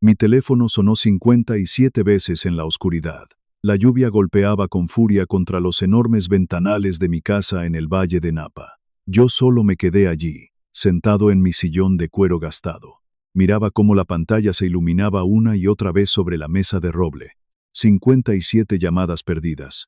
Mi teléfono sonó 57 veces en la oscuridad. La lluvia golpeaba con furia contra los enormes ventanales de mi casa en el Valle de Napa. Yo solo me quedé allí, sentado en mi sillón de cuero gastado. Miraba cómo la pantalla se iluminaba una y otra vez sobre la mesa de roble. 57 llamadas perdidas.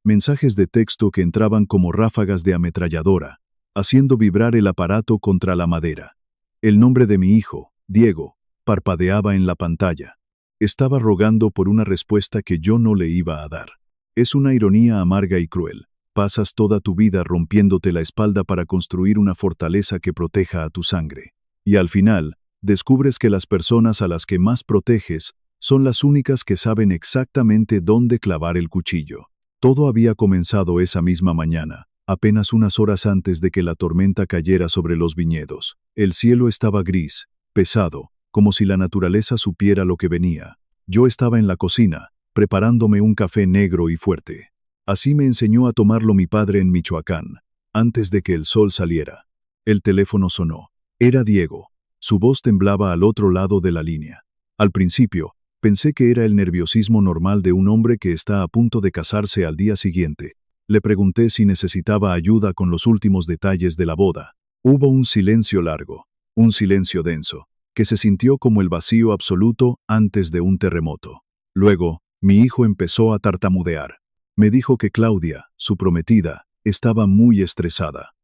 Mensajes de texto que entraban como ráfagas de ametralladora, haciendo vibrar el aparato contra la madera. El nombre de mi hijo, Diego, parpadeaba en la pantalla. Estaba rogando por una respuesta que yo no le iba a dar. Es una ironía amarga y cruel. Pasas toda tu vida rompiéndote la espalda para construir una fortaleza que proteja a tu sangre. Y al final, descubres que las personas a las que más proteges son las únicas que saben exactamente dónde clavar el cuchillo. Todo había comenzado esa misma mañana, apenas unas horas antes de que la tormenta cayera sobre los viñedos. El cielo estaba gris, pesado, como si la naturaleza supiera lo que venía. Yo estaba en la cocina, preparándome un café negro y fuerte. Así me enseñó a tomarlo mi padre en Michoacán, antes de que el sol saliera. El teléfono sonó. Era Diego. Su voz temblaba al otro lado de la línea. Al principio, pensé que era el nerviosismo normal de un hombre que está a punto de casarse al día siguiente. Le pregunté si necesitaba ayuda con los últimos detalles de la boda. Hubo un silencio largo, un silencio denso, que se sintió como el vacío absoluto antes de un terremoto. Luego, mi hijo empezó a tartamudear. Me dijo que Claudia, su prometida, estaba muy estresada.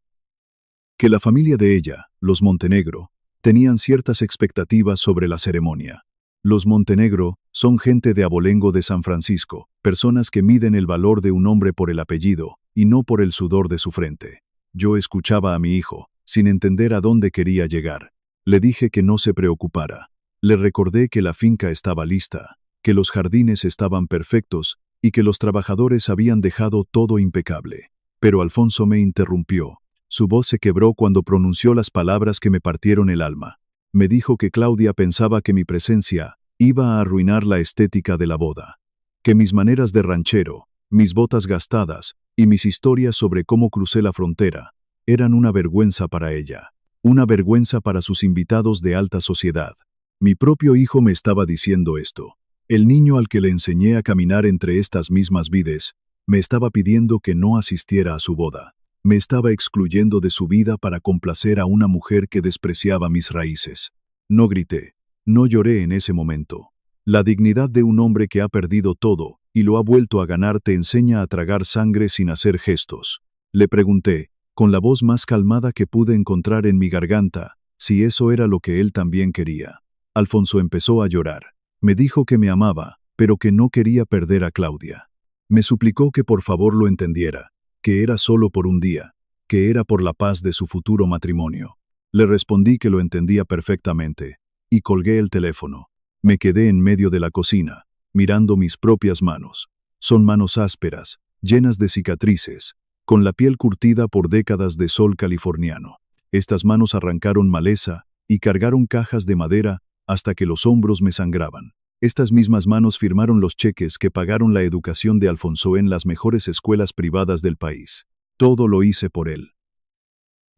Que la familia de ella, los Montenegro, tenían ciertas expectativas sobre la ceremonia. Los Montenegro son gente de abolengo de San Francisco, personas que miden el valor de un hombre por el apellido y no por el sudor de su frente. Yo escuchaba a mi hijo, sin entender a dónde quería llegar. Le dije que no se preocupara. Le recordé que la finca estaba lista, que los jardines estaban perfectos y que los trabajadores habían dejado todo impecable. Pero Alfonso me interrumpió. Su voz se quebró cuando pronunció las palabras que me partieron el alma. Me dijo que Claudia pensaba que mi presencia iba a arruinar la estética de la boda. Que mis maneras de ranchero, mis botas gastadas y mis historias sobre cómo crucé la frontera eran una vergüenza para ella. Una vergüenza para sus invitados de alta sociedad. Mi propio hijo me estaba diciendo esto. El niño al que le enseñé a caminar entre estas mismas vides, me estaba pidiendo que no asistiera a su boda. Me estaba excluyendo de su vida para complacer a una mujer que despreciaba mis raíces. No grité, no lloré en ese momento. La dignidad de un hombre que ha perdido todo y lo ha vuelto a ganar te enseña a tragar sangre sin hacer gestos. Le pregunté, con la voz más calmada que pude encontrar en mi garganta, si eso era lo que él también quería. Alfonso empezó a llorar. Me dijo que me amaba, pero que no quería perder a Claudia. Me suplicó que por favor lo entendiera, que era solo por un día, que era por la paz de su futuro matrimonio. Le respondí que lo entendía perfectamente, y colgué el teléfono. Me quedé en medio de la cocina, mirando mis propias manos. Son manos ásperas, llenas de cicatrices, con la piel curtida por décadas de sol californiano. Estas manos arrancaron maleza y cargaron cajas de madera hasta que los hombros me sangraban. Estas mismas manos firmaron los cheques que pagaron la educación de Alfonso en las mejores escuelas privadas del país. Todo lo hice por él.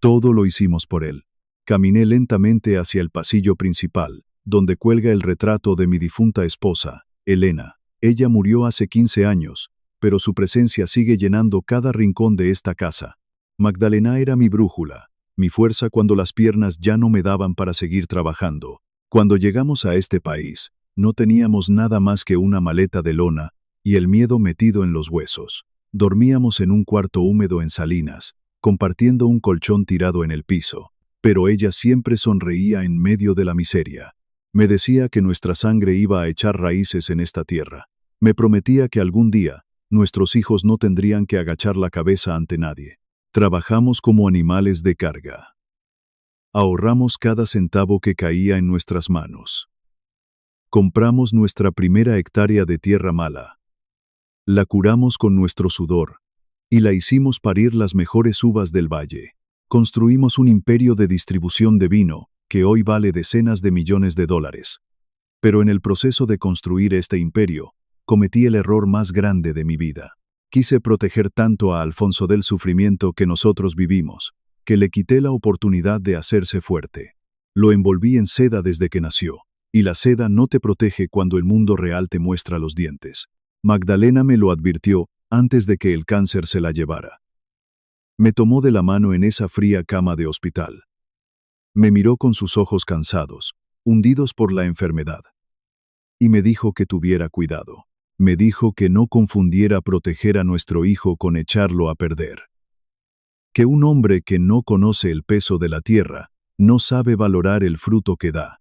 Todo lo hicimos por él. Caminé lentamente hacia el pasillo principal, donde cuelga el retrato de mi difunta esposa, Elena. Ella murió hace 15 años, pero su presencia sigue llenando cada rincón de esta casa. Magdalena era mi brújula, mi fuerza cuando las piernas ya no me daban para seguir trabajando. Cuando llegamos a este país, no teníamos nada más que una maleta de lona y el miedo metido en los huesos. Dormíamos en un cuarto húmedo en Salinas, compartiendo un colchón tirado en el piso, pero ella siempre sonreía en medio de la miseria. Me decía que nuestra sangre iba a echar raíces en esta tierra. Me prometía que algún día, nuestros hijos no tendrían que agachar la cabeza ante nadie. Trabajamos como animales de carga. Ahorramos cada centavo que caía en nuestras manos. Compramos nuestra primera hectárea de tierra mala. La curamos con nuestro sudor, y la hicimos parir las mejores uvas del valle. Construimos un imperio de distribución de vino, que hoy vale decenas de millones de dólares. Pero en el proceso de construir este imperio, cometí el error más grande de mi vida. Quise proteger tanto a Alfonso del sufrimiento que nosotros vivimos, que le quité la oportunidad de hacerse fuerte. Lo envolví en seda desde que nació. Y la seda no te protege cuando el mundo real te muestra los dientes. Magdalena me lo advirtió antes de que el cáncer se la llevara. Me tomó de la mano en esa fría cama de hospital. Me miró con sus ojos cansados, hundidos por la enfermedad. Y me dijo que tuviera cuidado. Me dijo que no confundiera proteger a nuestro hijo con echarlo a perder. Que un hombre que no conoce el peso de la tierra, no sabe valorar el fruto que da.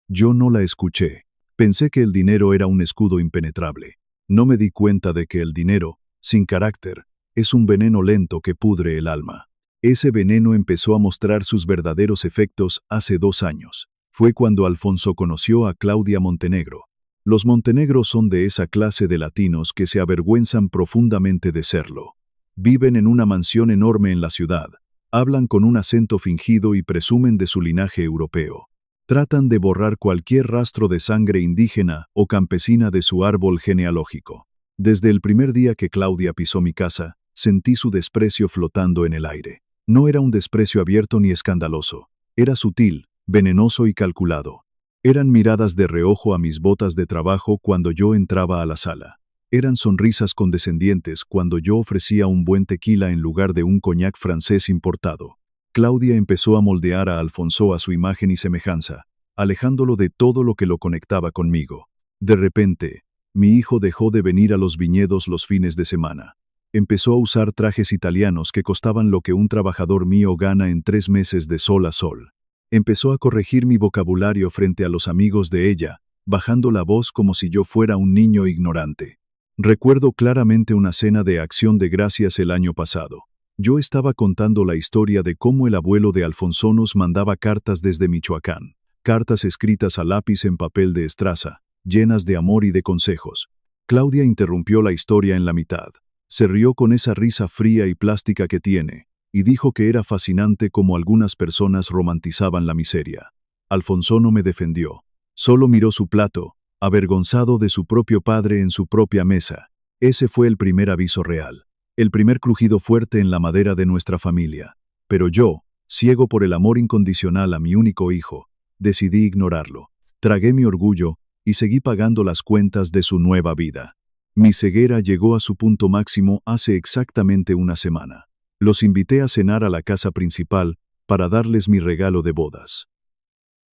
Yo no la escuché. Pensé que el dinero era un escudo impenetrable. No me di cuenta de que el dinero, sin carácter, es un veneno lento que pudre el alma. Ese veneno empezó a mostrar sus verdaderos efectos hace 2 años. Fue cuando Alfonso conoció a Claudia Montenegro. Los Montenegro son de esa clase de latinos que se avergüenzan profundamente de serlo. Viven en una mansión enorme en la ciudad, hablan con un acento fingido y presumen de su linaje europeo. Tratan de borrar cualquier rastro de sangre indígena o campesina de su árbol genealógico. Desde el primer día que Claudia pisó mi casa, sentí su desprecio flotando en el aire. No era un desprecio abierto ni escandaloso. Era sutil, venenoso y calculado. Eran miradas de reojo a mis botas de trabajo cuando yo entraba a la sala. Eran sonrisas condescendientes cuando yo ofrecía un buen tequila en lugar de un coñac francés importado. Claudia empezó a moldear a Alfonso a su imagen y semejanza, alejándolo de todo lo que lo conectaba conmigo. De repente, mi hijo dejó de venir a los viñedos los fines de semana. Empezó a usar trajes italianos que costaban lo que un trabajador mío gana en 3 meses de sol a sol. Empezó a corregir mi vocabulario frente a los amigos de ella, bajando la voz como si yo fuera un niño ignorante. Recuerdo claramente una cena de Acción de Gracias el año pasado. Yo estaba contando la historia de cómo el abuelo de Alfonso nos mandaba cartas desde Michoacán, cartas escritas a lápiz en papel de estraza, llenas de amor y de consejos. Claudia interrumpió la historia en la mitad. Se rió con esa risa fría y plástica que tiene, y dijo que era fascinante cómo algunas personas romantizaban la miseria. Alfonso no me defendió. Solo miró su plato, avergonzado de su propio padre en su propia mesa. Ese fue el primer aviso real. El primer crujido fuerte en la madera de nuestra familia. Pero yo, ciego por el amor incondicional a mi único hijo, decidí ignorarlo. Tragué mi orgullo y seguí pagando las cuentas de su nueva vida. Mi ceguera llegó a su punto máximo hace exactamente una semana. Los invité a cenar a la casa principal para darles mi regalo de bodas.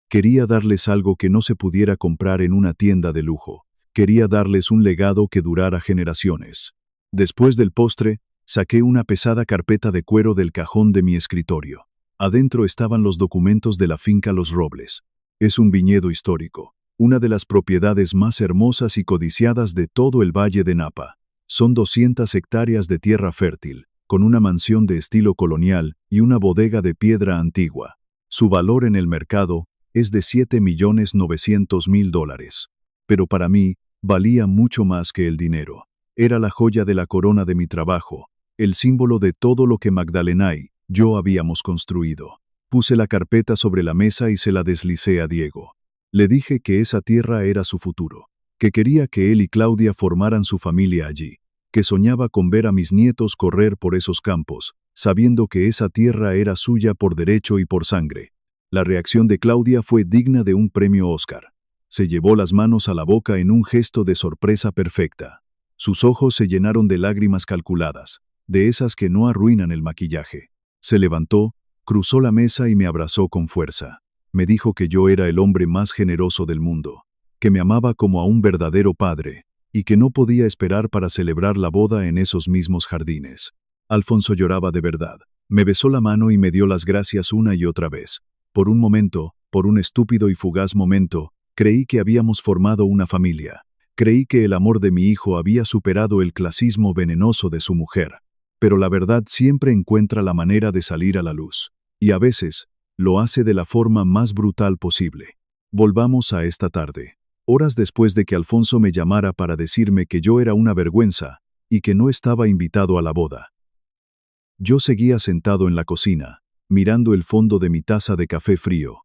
Quería darles algo que no se pudiera comprar en una tienda de lujo. Quería darles un legado que durara generaciones. Después del postre, saqué una pesada carpeta de cuero del cajón de mi escritorio. Adentro estaban los documentos de la finca Los Robles. Es un viñedo histórico, una de las propiedades más hermosas y codiciadas de todo el Valle de Napa. Son 200 hectáreas de tierra fértil, con una mansión de estilo colonial y una bodega de piedra antigua. Su valor en el mercado es de $7.900.000. Pero para mí, valía mucho más que el dinero. Era la joya de la corona de mi trabajo, el símbolo de todo lo que Magdalena y yo habíamos construido. Puse la carpeta sobre la mesa y se la deslicé a Diego. Le dije que esa tierra era su futuro, que quería que él y Claudia formaran su familia allí, que soñaba con ver a mis nietos correr por esos campos, sabiendo que esa tierra era suya por derecho y por sangre. La reacción de Claudia fue digna de un premio Oscar. Se llevó las manos a la boca en un gesto de sorpresa perfecta. Sus ojos se llenaron de lágrimas calculadas, de esas que no arruinan el maquillaje. Se levantó, cruzó la mesa y me abrazó con fuerza. Me dijo que yo era el hombre más generoso del mundo, que me amaba como a un verdadero padre, y que no podía esperar para celebrar la boda en esos mismos jardines. Alfonso lloraba de verdad. Me besó la mano y me dio las gracias una y otra vez. Por un momento, por un estúpido y fugaz momento, creí que habíamos formado una familia. Creí que el amor de mi hijo había superado el clasismo venenoso de su mujer. Pero la verdad siempre encuentra la manera de salir a la luz. Y a veces, lo hace de la forma más brutal posible. Volvamos a esta tarde. Horas después de que Alfonso me llamara para decirme que yo era una vergüenza y que no estaba invitado a la boda. Yo seguía sentado en la cocina, mirando el fondo de mi taza de café frío.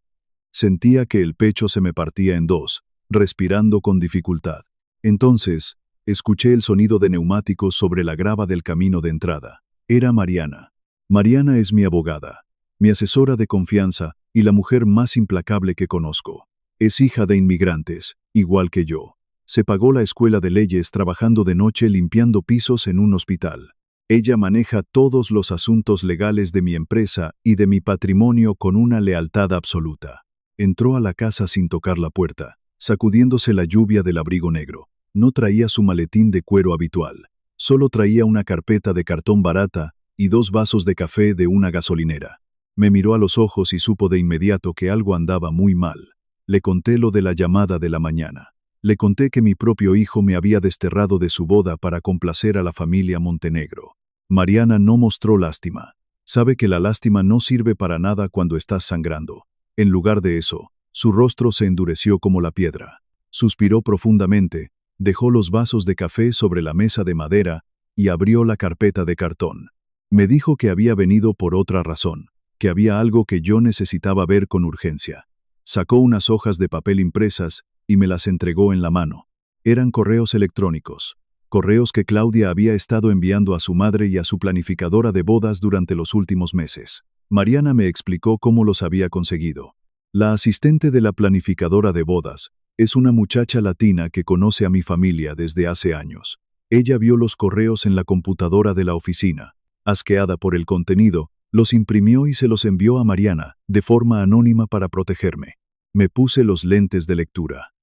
Sentía que el pecho se me partía en dos, respirando con dificultad. Entonces, escuché el sonido de neumáticos sobre la grava del camino de entrada. Era Mariana. Mariana es mi abogada, mi asesora de confianza y la mujer más implacable que conozco. Es hija de inmigrantes, igual que yo. Se pagó la escuela de leyes trabajando de noche limpiando pisos en un hospital. Ella maneja todos los asuntos legales de mi empresa y de mi patrimonio con una lealtad absoluta. Entró a la casa sin tocar la puerta, sacudiéndose la lluvia del abrigo negro. No traía su maletín de cuero habitual. Solo traía una carpeta de cartón barata y 2 vasos de café de una gasolinera. Me miró a los ojos y supo de inmediato que algo andaba muy mal. Le conté lo de la llamada de la mañana. Le conté que mi propio hijo me había desterrado de su boda para complacer a la familia Montenegro. Mariana no mostró lástima. Sabe que la lástima no sirve para nada cuando estás sangrando. En lugar de eso, su rostro se endureció como la piedra. Suspiró profundamente, dejó los vasos de café sobre la mesa de madera y abrió la carpeta de cartón. Me dijo que había venido por otra razón, que había algo que yo necesitaba ver con urgencia. Sacó unas hojas de papel impresas y me las entregó en la mano. Eran correos electrónicos, correos que Claudia había estado enviando a su madre y a su planificadora de bodas durante los últimos meses. Mariana me explicó cómo los había conseguido. La asistente de la planificadora de bodas es una muchacha latina que conoce a mi familia desde hace años. Ella vio los correos en la computadora de la oficina. Asqueada por el contenido, los imprimió y se los envió a Mariana, de forma anónima para protegerme. Me puse los lentes de lectura.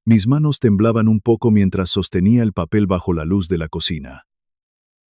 Mis manos temblaban un poco mientras sostenía el papel bajo la luz de la cocina.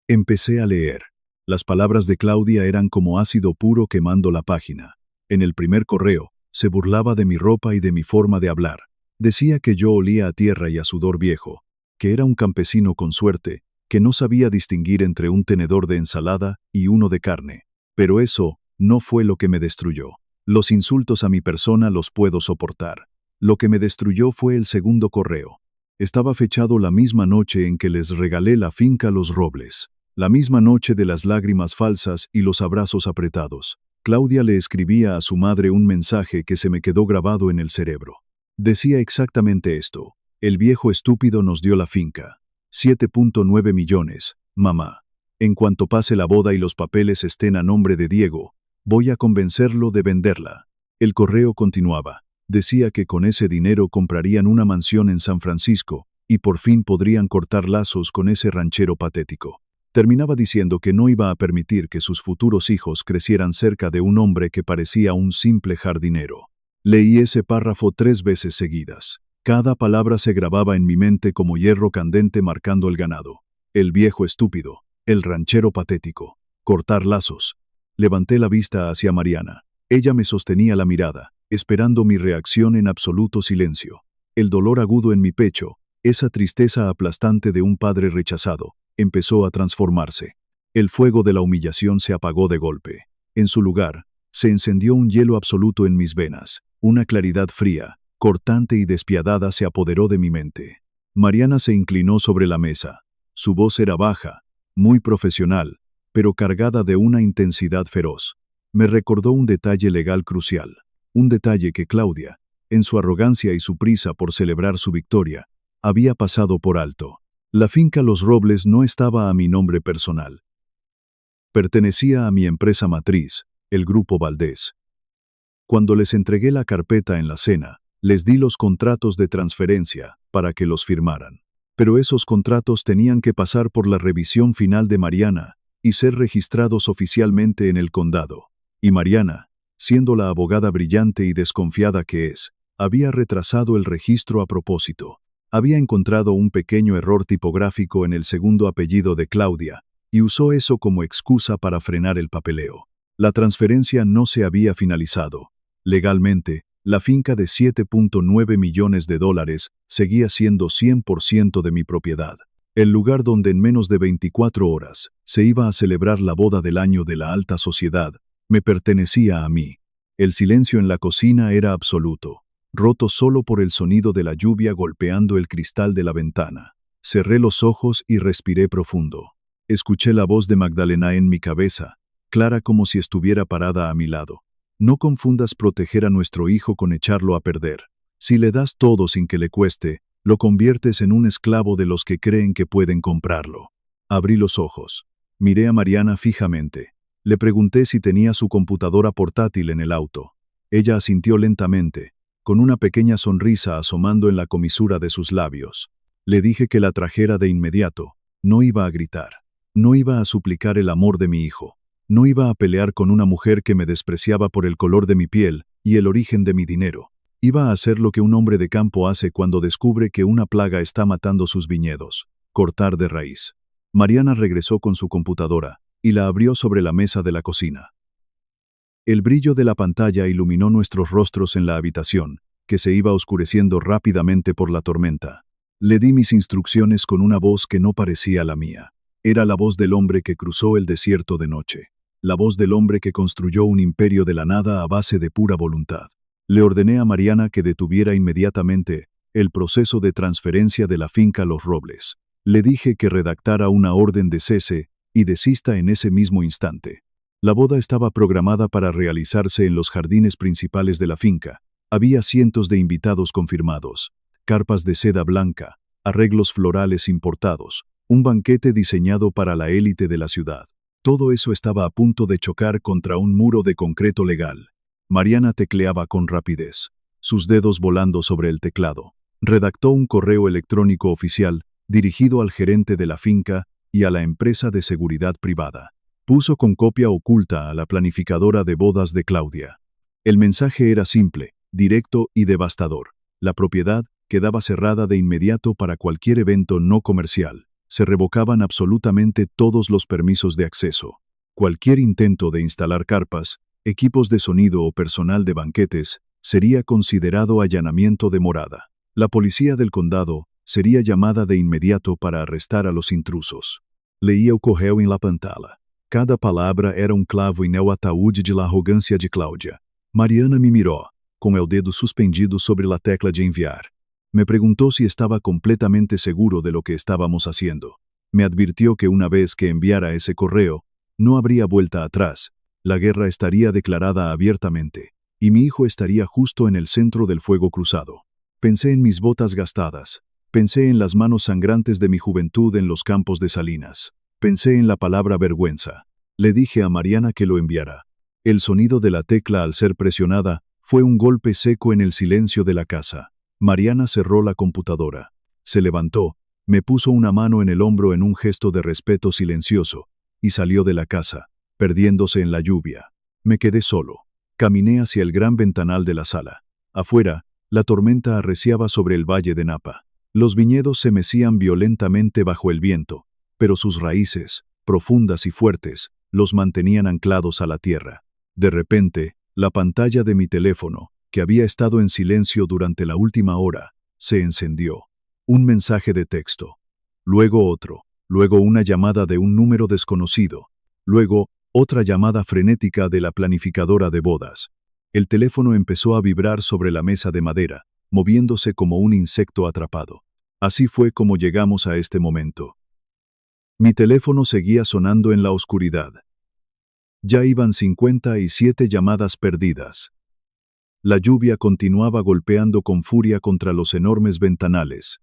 Empecé a leer. Las palabras de Claudia eran como ácido puro quemando la página. En el primer correo, se burlaba de mi ropa y de mi forma de hablar. Decía que yo olía a tierra y a sudor viejo, que era un campesino con suerte, que no sabía distinguir entre un tenedor de ensalada y uno de carne. Pero eso no fue lo que me destruyó. Los insultos a mi persona los puedo soportar. Lo que me destruyó fue el segundo correo. Estaba fechado la misma noche en que les regalé la finca Los Robles. La misma noche de las lágrimas falsas y los abrazos apretados. Claudia le escribía a su madre un mensaje que se me quedó grabado en el cerebro. Decía exactamente esto: el viejo estúpido nos dio la finca. 7.9 millones, mamá. En cuanto pase la boda y los papeles estén a nombre de Diego, voy a convencerlo de venderla. El correo continuaba. Decía que con ese dinero comprarían una mansión en San Francisco y por fin podrían cortar lazos con ese ranchero patético. Terminaba diciendo que no iba a permitir que sus futuros hijos crecieran cerca de un hombre que parecía un simple jardinero. Leí ese párrafo 3 veces seguidas. Cada palabra se grababa en mi mente como hierro candente marcando el ganado. El viejo estúpido, el ranchero patético, cortar lazos. Levanté la vista hacia Mariana. Ella me sostenía la mirada, esperando mi reacción en absoluto silencio. El dolor agudo en mi pecho, esa tristeza aplastante de un padre rechazado, empezó a transformarse. El fuego de la humillación se apagó de golpe. En su lugar, se encendió un hielo absoluto en mis venas. Una claridad fría, cortante y despiadada se apoderó de mi mente. Mariana se inclinó sobre la mesa. Su voz era baja, muy profesional, pero cargada de una intensidad feroz. Me recordó un detalle legal crucial. Un detalle que Claudia, en su arrogancia y su prisa por celebrar su victoria, había pasado por alto. La finca Los Robles no estaba a mi nombre personal. Pertenecía a mi empresa matriz, el Grupo Valdés. Cuando les entregué la carpeta en la cena, les di los contratos de transferencia para que los firmaran. Pero esos contratos tenían que pasar por la revisión final de Mariana y ser registrados oficialmente en el condado. Y Mariana, siendo la abogada brillante y desconfiada que es, había retrasado el registro a propósito. Había encontrado un pequeño error tipográfico en el segundo apellido de Claudia y usó eso como excusa para frenar el papeleo. La transferencia no se había finalizado. Legalmente, la finca de 7.9 millones de dólares seguía siendo 100% de mi propiedad. El lugar donde en menos de 24 horas se iba a celebrar la boda del año de la alta sociedad me pertenecía a mí. El silencio en la cocina era absoluto, roto solo por el sonido de la lluvia golpeando el cristal de la ventana. Cerré los ojos y respiré profundo. Escuché la voz de Magdalena en mi cabeza, clara como si estuviera parada a mi lado. No confundas proteger a nuestro hijo con echarlo a perder. Si le das todo sin que le cueste, lo conviertes en un esclavo de los que creen que pueden comprarlo. Abrí los ojos. Miré a Mariana fijamente. Le pregunté si tenía su computadora portátil en el auto. Ella asintió lentamente, con una pequeña sonrisa asomando en la comisura de sus labios. Le dije que la trajera de inmediato. No iba a gritar. No iba a suplicar el amor de mi hijo. No iba a pelear con una mujer que me despreciaba por el color de mi piel y el origen de mi dinero. Iba a hacer lo que un hombre de campo hace cuando descubre que una plaga está matando sus viñedos: cortar de raíz. Mariana regresó con su computadora y la abrió sobre la mesa de la cocina. El brillo de la pantalla iluminó nuestros rostros en la habitación, que se iba oscureciendo rápidamente por la tormenta. Le di mis instrucciones con una voz que no parecía la mía. Era la voz del hombre que cruzó el desierto de noche. La voz del hombre que construyó un imperio de la nada a base de pura voluntad. Le ordené a Mariana que detuviera inmediatamente el proceso de transferencia de la finca Los Robles. Le dije que redactara una orden de cese y desista en ese mismo instante. La boda estaba programada para realizarse en los jardines principales de la finca. Había cientos de invitados confirmados, carpas de seda blanca, arreglos florales importados, un banquete diseñado para la élite de la ciudad. Todo eso estaba a punto de chocar contra un muro de concreto legal. Mariana tecleaba con rapidez, sus dedos volando sobre el teclado. Redactó un correo electrónico oficial dirigido al gerente de la finca y a la empresa de seguridad privada. Puso con copia oculta a la planificadora de bodas de Claudia. El mensaje era simple, directo y devastador. La propiedad quedaba cerrada de inmediato para cualquier evento no comercial. Se revocaban absolutamente todos los permisos de acceso. Cualquier intento de instalar carpas, equipos de sonido o personal de banquetes sería considerado allanamiento de morada. La policía del condado sería llamada de inmediato para arrestar a los intrusos. Leía o correo en la pantalla. Cada palavra era um clavo en el ataúde de la arrogância de Cláudia. Mariana me miró, con el dedo suspendido sobre la tecla de enviar. Me preguntó si estaba completamente seguro de lo que estábamos haciendo. Me advirtió que una vez que enviara ese correo, no habría vuelta atrás. La guerra estaría declarada abiertamente, y mi hijo estaría justo en el centro del fuego cruzado. Pensé en mis botas gastadas. Pensé en las manos sangrantes de mi juventud en los campos de Salinas. Pensé en la palabra vergüenza. Le dije a Mariana que lo enviara. El sonido de la tecla al ser presionada fue un golpe seco en el silencio de la casa. Mariana cerró la computadora. Se levantó, me puso una mano en el hombro en un gesto de respeto silencioso, y salió de la casa, perdiéndose en la lluvia. Me quedé solo. Caminé hacia el gran ventanal de la sala. Afuera, la tormenta arreciaba sobre el valle de Napa. Los viñedos se mecían violentamente bajo el viento, pero sus raíces, profundas y fuertes, los mantenían anclados a la tierra. De repente, la pantalla de mi teléfono, que había estado en silencio durante la última hora, se encendió. Un mensaje de texto. Luego otro. Luego una llamada de un número desconocido. Luego, otra llamada frenética de la planificadora de bodas. El teléfono empezó a vibrar sobre la mesa de madera, moviéndose como un insecto atrapado. Así fue como llegamos a este momento. Mi teléfono seguía sonando en la oscuridad. Ya iban 57 llamadas perdidas. La lluvia continuaba golpeando con furia contra los enormes ventanales.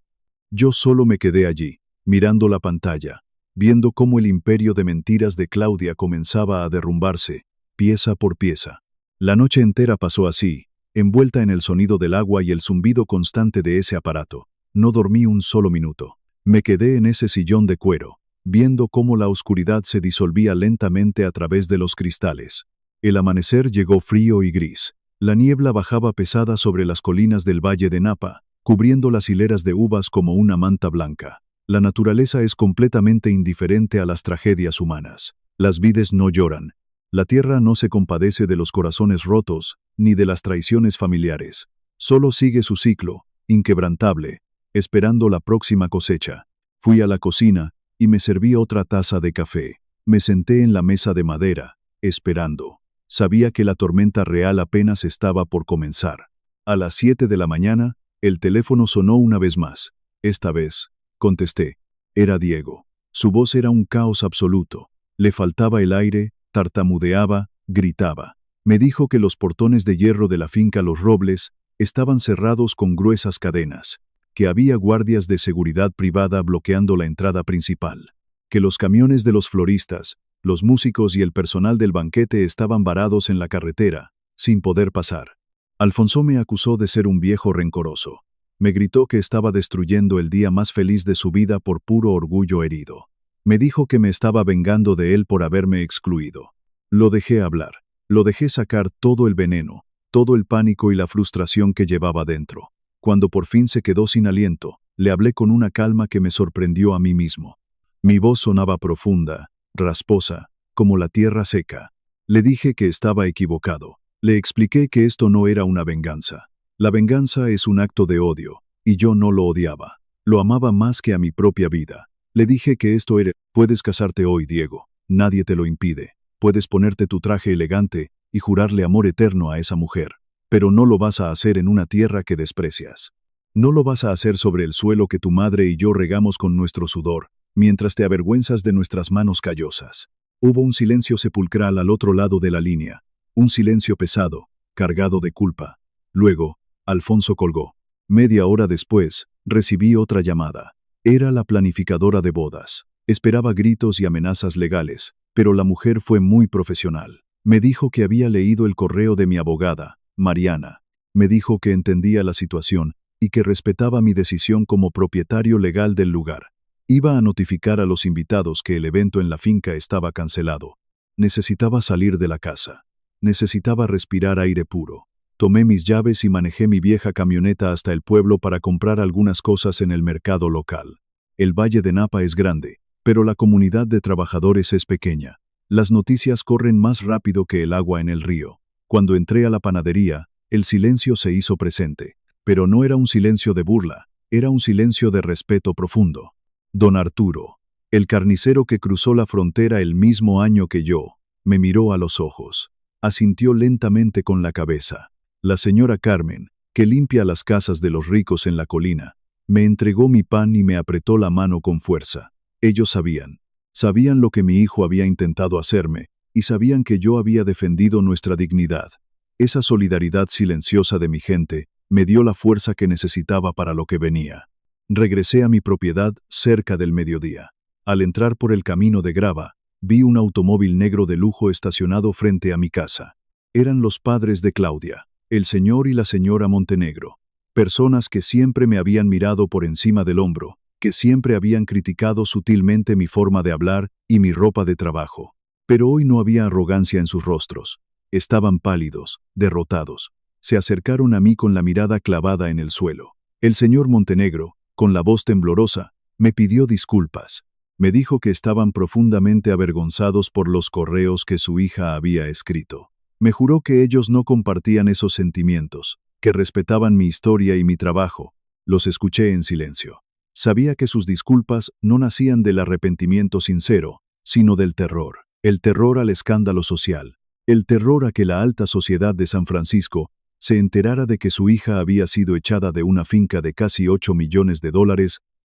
Yo solo me quedé allí, mirando la pantalla, viendo cómo el imperio de mentiras de Claudia comenzaba a derrumbarse, pieza por pieza. La noche entera pasó así, envuelta en el sonido del agua y el zumbido constante de ese aparato. No dormí un solo minuto. Me quedé en ese sillón de cuero, viendo cómo la oscuridad se disolvía lentamente a través de los cristales. El amanecer llegó frío y gris. La niebla bajaba pesada sobre las colinas del valle de Napa, cubriendo las hileras de uvas como una manta blanca. La naturaleza es completamente indiferente a las tragedias humanas. Las vides no lloran. La tierra no se compadece de los corazones rotos, ni de las traiciones familiares. Solo sigue su ciclo, inquebrantable, esperando la próxima cosecha. Fui a la cocina y me serví otra taza de café. Me senté en la mesa de madera, esperando. Sabía que la tormenta real apenas estaba por comenzar. A las 7 de la mañana, el teléfono sonó una vez más. Esta vez, contesté. Era Diego. Su voz era un caos absoluto. Le faltaba el aire, tartamudeaba, gritaba. Me dijo que los portones de hierro de la finca Los Robles estaban cerrados con gruesas cadenas, que había guardias de seguridad privada bloqueando la entrada principal, que los camiones de los floristas, los músicos y el personal del banquete estaban varados en la carretera, sin poder pasar. Alfonso me acusó de ser un viejo rencoroso. Me gritó que estaba destruyendo el día más feliz de su vida por puro orgullo herido. Me dijo que me estaba vengando de él por haberme excluido. Lo dejé hablar. Lo dejé sacar todo el veneno, todo el pánico y la frustración que llevaba dentro. Cuando por fin se quedó sin aliento, le hablé con una calma que me sorprendió a mí mismo. Mi voz sonaba profunda, rasposa, como la tierra seca. Le dije que estaba equivocado. Le expliqué que esto no era una venganza. La venganza es un acto de odio, y yo no lo odiaba. Lo amaba más que a mi propia vida. Le dije que esto era: puedes casarte hoy, Diego. Nadie te lo impide. Puedes ponerte tu traje elegante y jurarle amor eterno a esa mujer. Pero no lo vas a hacer en una tierra que desprecias. No lo vas a hacer sobre el suelo que tu madre y yo regamos con nuestro sudor, mientras te avergüenzas de nuestras manos callosas. Hubo un silencio sepulcral al otro lado de la línea. Un silencio pesado, cargado de culpa. Luego, Alfonso colgó. Media hora después, recibí otra llamada. Era la planificadora de bodas. Esperaba gritos y amenazas legales, pero la mujer fue muy profesional. Me dijo que había leído el correo de mi abogada, Mariana. Me dijo que entendía la situación y que respetaba mi decisión como propietario legal del lugar. Iba a notificar a los invitados que el evento en la finca estaba cancelado. Necesitaba salir de la casa. Necesitaba respirar aire puro. Tomé mis llaves y manejé mi vieja camioneta hasta el pueblo para comprar algunas cosas en el mercado local. El Valle de Napa es grande, pero la comunidad de trabajadores es pequeña. Las noticias corren más rápido que el agua en el río. Cuando entré a la panadería, el silencio se hizo presente. Pero no era un silencio de burla, era un silencio de respeto profundo. Don Arturo, el carnicero que cruzó la frontera el mismo año que yo, me miró a los ojos. Asintió lentamente con la cabeza. La señora Carmen, que limpia las casas de los ricos en la colina, me entregó mi pan y me apretó la mano con fuerza. Ellos sabían lo que mi hijo había intentado hacerme, y sabían que yo había defendido nuestra dignidad. Esa solidaridad silenciosa de mi gente me dio la fuerza que necesitaba para lo que venía. Regresé a mi propiedad cerca del mediodía. Al entrar por el camino de grava, vi un automóvil negro de lujo estacionado frente a mi casa. Eran los padres de Claudia, el señor y la señora Montenegro, personas que siempre me habían mirado por encima del hombro, que siempre habían criticado sutilmente mi forma de hablar y mi ropa de trabajo. Pero hoy no había arrogancia en sus rostros. Estaban pálidos, derrotados. Se acercaron a mí con la mirada clavada en el suelo. El señor Montenegro, con la voz temblorosa, me pidió disculpas. Me dijo que estaban profundamente avergonzados por los correos que su hija había escrito. Me juró que ellos no compartían esos sentimientos, que respetaban mi historia y mi trabajo. Los escuché en silencio. Sabía que sus disculpas no nacían del arrepentimiento sincero, sino del terror. El terror al escándalo social. El terror a que la alta sociedad de San Francisco se enterara de que su hija había sido echada de una finca de casi $8 millones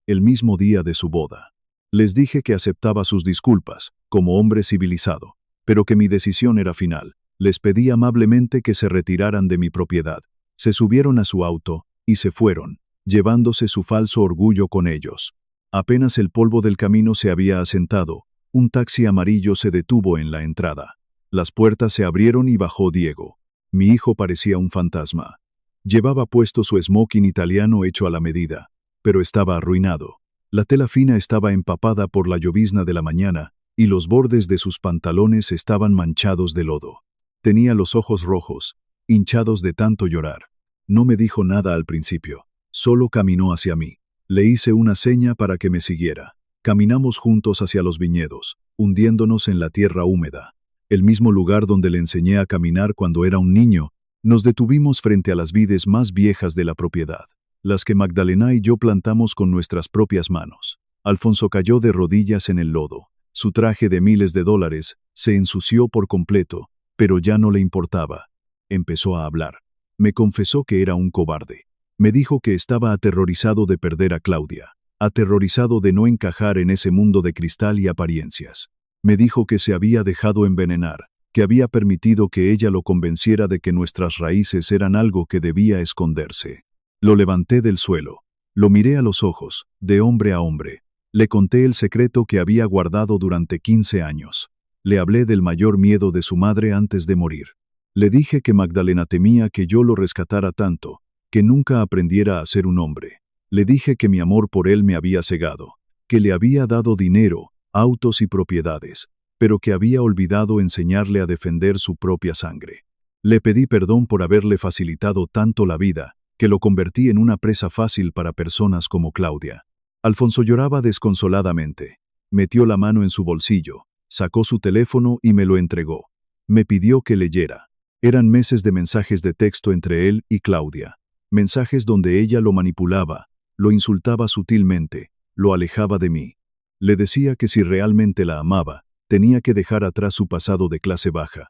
el mismo día de su boda. Les dije que aceptaba sus disculpas, como hombre civilizado, pero que mi decisión era final. Les pedí amablemente que se retiraran de mi propiedad. Se subieron a su auto y se fueron, llevándose su falso orgullo con ellos. Apenas el polvo del camino se había asentado, un taxi amarillo se detuvo en la entrada. Las puertas se abrieron y bajó Diego. Mi hijo parecía un fantasma. Llevaba puesto su smoking italiano hecho a la medida, pero estaba arruinado. La tela fina estaba empapada por la llovizna de la mañana y los bordes de sus pantalones estaban manchados de lodo. Tenía los ojos rojos, hinchados de tanto llorar. No me dijo nada al principio, solo caminó hacia mí. Le hice una seña para que me siguiera. Caminamos juntos hacia los viñedos, hundiéndonos en la tierra húmeda. El mismo lugar donde le enseñé a caminar cuando era un niño. Nos detuvimos frente a las vides más viejas de la propiedad, las que Magdalena y yo plantamos con nuestras propias manos. Alfonso cayó de rodillas en el lodo. Su traje de miles de dólares se ensució por completo, pero ya no le importaba. Empezó a hablar. Me confesó que era un cobarde. Me dijo que estaba aterrorizado de perder a Claudia, aterrorizado de no encajar en ese mundo de cristal y apariencias. Me dijo que se había dejado envenenar, que había permitido que ella lo convenciera de que nuestras raíces eran algo que debía esconderse. Lo levanté del suelo. Lo miré a los ojos, de hombre a hombre. Le conté el secreto que había guardado durante 15 años. Le hablé del mayor miedo de su madre antes de morir. Le dije que Magdalena temía que yo lo rescatara tanto, que nunca aprendiera a ser un hombre. Le dije que mi amor por él me había cegado, que le había dado dinero, autos y propiedades, pero que había olvidado enseñarle a defender su propia sangre. Le pedí perdón por haberle facilitado tanto la vida, que lo convertí en una presa fácil para personas como Claudia. Alfonso lloraba desconsoladamente. Metió la mano en su bolsillo, sacó su teléfono y me lo entregó. Me pidió que leyera. Eran meses de mensajes de texto entre él y Claudia. Mensajes donde ella lo manipulaba, lo insultaba sutilmente, lo alejaba de mí. Le decía que si realmente la amaba, tenía que dejar atrás su pasado de clase baja.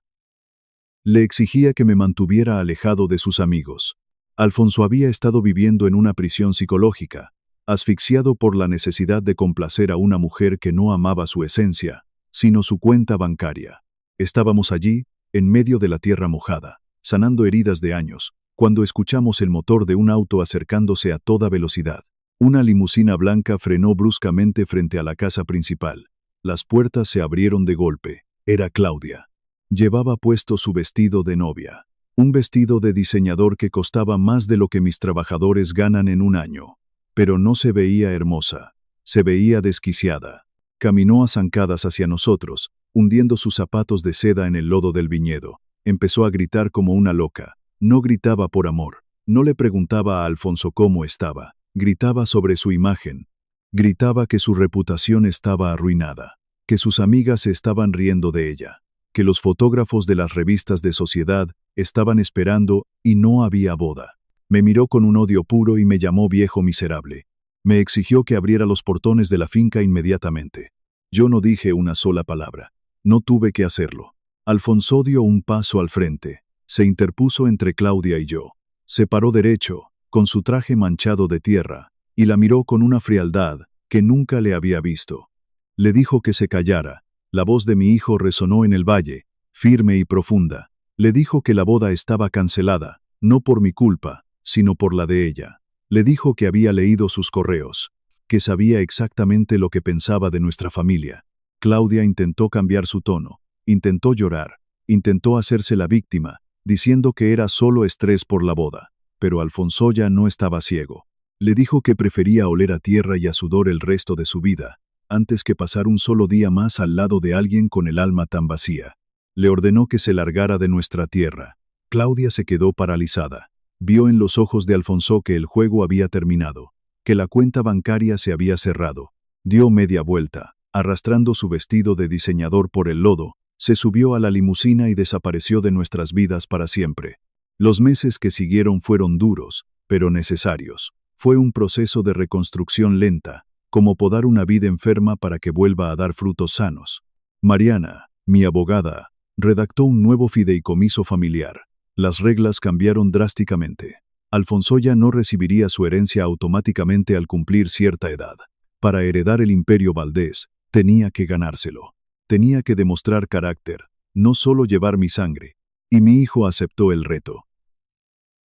Le exigía que me mantuviera alejado de sus amigos. Alfonso había estado viviendo en una prisión psicológica, asfixiado por la necesidad de complacer a una mujer que no amaba su esencia, sino su cuenta bancaria. Estábamos allí, en medio de la tierra mojada, sanando heridas de años, cuando escuchamos el motor de un auto acercándose a toda velocidad. Una limusina blanca frenó bruscamente frente a la casa principal. Las puertas se abrieron de golpe. Era Claudia. Llevaba puesto su vestido de novia. Un vestido de diseñador que costaba más de lo que mis trabajadores ganan en un año. Pero no se veía hermosa. Se veía desquiciada. Caminó a zancadas hacia nosotros, hundiendo sus zapatos de seda en el lodo del viñedo. Empezó a gritar como una loca. No gritaba por amor. No le preguntaba a Alfonso cómo estaba. Gritaba sobre su imagen. Gritaba que su reputación estaba arruinada. Que sus amigas se estaban riendo de ella. Que los fotógrafos de las revistas de sociedad estaban esperando y no había boda. Me miró con un odio puro y me llamó viejo miserable. Me exigió que abriera los portones de la finca inmediatamente. Yo no dije una sola palabra. No tuve que hacerlo. Alfonso dio un paso al frente. Se interpuso entre Claudia y yo. Se paró derecho, con su traje manchado de tierra, y la miró con una frialdad que nunca le había visto. Le dijo que se callara. La voz de mi hijo resonó en el valle, firme y profunda. Le dijo que la boda estaba cancelada, no por mi culpa, sino por la de ella. Le dijo que había leído sus correos, que sabía exactamente lo que pensaba de nuestra familia. Claudia intentó cambiar su tono, intentó llorar, intentó hacerse la víctima, diciendo que era solo estrés por la boda. Pero Alfonso ya no estaba ciego. Le dijo que prefería oler a tierra y a sudor el resto de su vida, antes que pasar un solo día más al lado de alguien con el alma tan vacía. Le ordenó que se largara de nuestra tierra. Claudia se quedó paralizada. Vio en los ojos de Alfonso que el juego había terminado, que la cuenta bancaria se había cerrado. Dio media vuelta, arrastrando su vestido de diseñador por el lodo, se subió a la limusina y desapareció de nuestras vidas para siempre. Los meses que siguieron fueron duros, pero necesarios. Fue un proceso de reconstrucción lenta, como podar una vid enferma para que vuelva a dar frutos sanos. Mariana, mi abogada, redactó un nuevo fideicomiso familiar. Las reglas cambiaron drásticamente. Alfonso ya no recibiría su herencia automáticamente al cumplir cierta edad. Para heredar el imperio Valdés, tenía que ganárselo. Tenía que demostrar carácter, no solo llevar mi sangre. Y mi hijo aceptó el reto.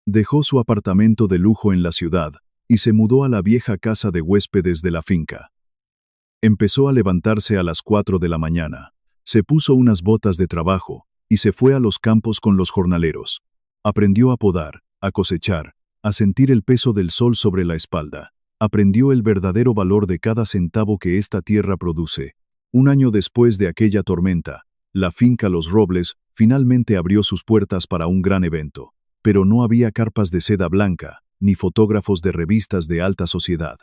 Dejó su apartamento de lujo en la ciudad y se mudó a la vieja casa de huéspedes de la finca. Empezó a levantarse a las 4 de la mañana, se puso unas botas de trabajo y se fue a los campos con los jornaleros. Aprendió a podar, a cosechar, a sentir el peso del sol sobre la espalda. Aprendió el verdadero valor de cada centavo que esta tierra produce. Un año después de aquella tormenta, la finca Los Robles finalmente abrió sus puertas para un gran evento. Pero no había carpas de seda blanca, ni fotógrafos de revistas de alta sociedad.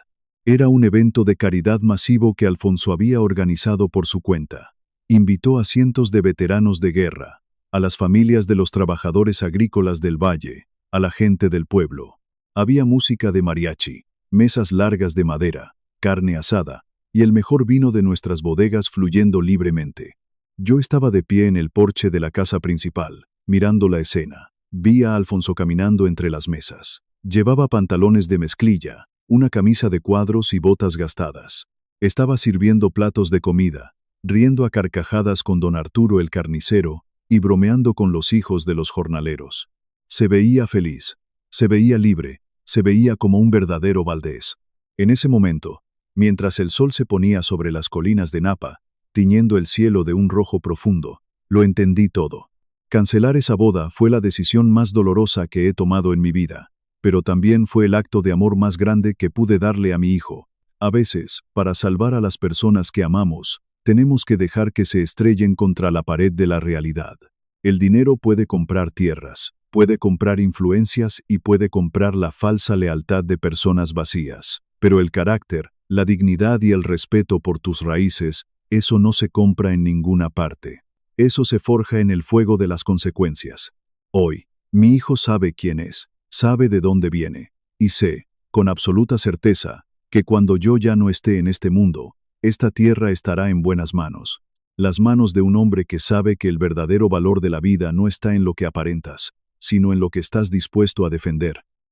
Era un evento de caridad masivo que Alfonso había organizado por su cuenta. Invitó a cientos de veteranos de guerra, a las familias de los trabajadores agrícolas del valle, a la gente del pueblo. Había música de mariachi, mesas largas de madera, carne asada, y el mejor vino de nuestras bodegas fluyendo libremente. Yo estaba de pie en el porche de la casa principal, mirando la escena. Vi a Alfonso caminando entre las mesas. Llevaba pantalones de mezclilla, una camisa de cuadros y botas gastadas. Estaba sirviendo platos de comida, riendo a carcajadas con don Arturo el carnicero y bromeando con los hijos de los jornaleros. Se veía feliz, se veía libre, se veía como un verdadero Valdés. En ese momento, mientras el sol se ponía sobre las colinas de Napa, tiñendo el cielo de un rojo profundo, lo entendí todo. Cancelar esa boda fue la decisión más dolorosa que he tomado en mi vida, pero también fue el acto de amor más grande que pude darle a mi hijo. A veces, para salvar a las personas que amamos, tenemos que dejar que se estrellen contra la pared de la realidad. El dinero puede comprar tierras, puede comprar influencias y puede comprar la falsa lealtad de personas vacías. Pero el carácter, la dignidad y el respeto por tus raíces, eso no se compra en ninguna parte. Eso se forja en el fuego de las consecuencias. Hoy, mi hijo sabe quién es, sabe de dónde viene, y sé, con absoluta certeza, que cuando yo ya no esté en este mundo, esta tierra estará en buenas manos. Las manos de un hombre que sabe que el verdadero valor de la vida no está en lo que aparentas, sino en lo que estás dispuesto a defender.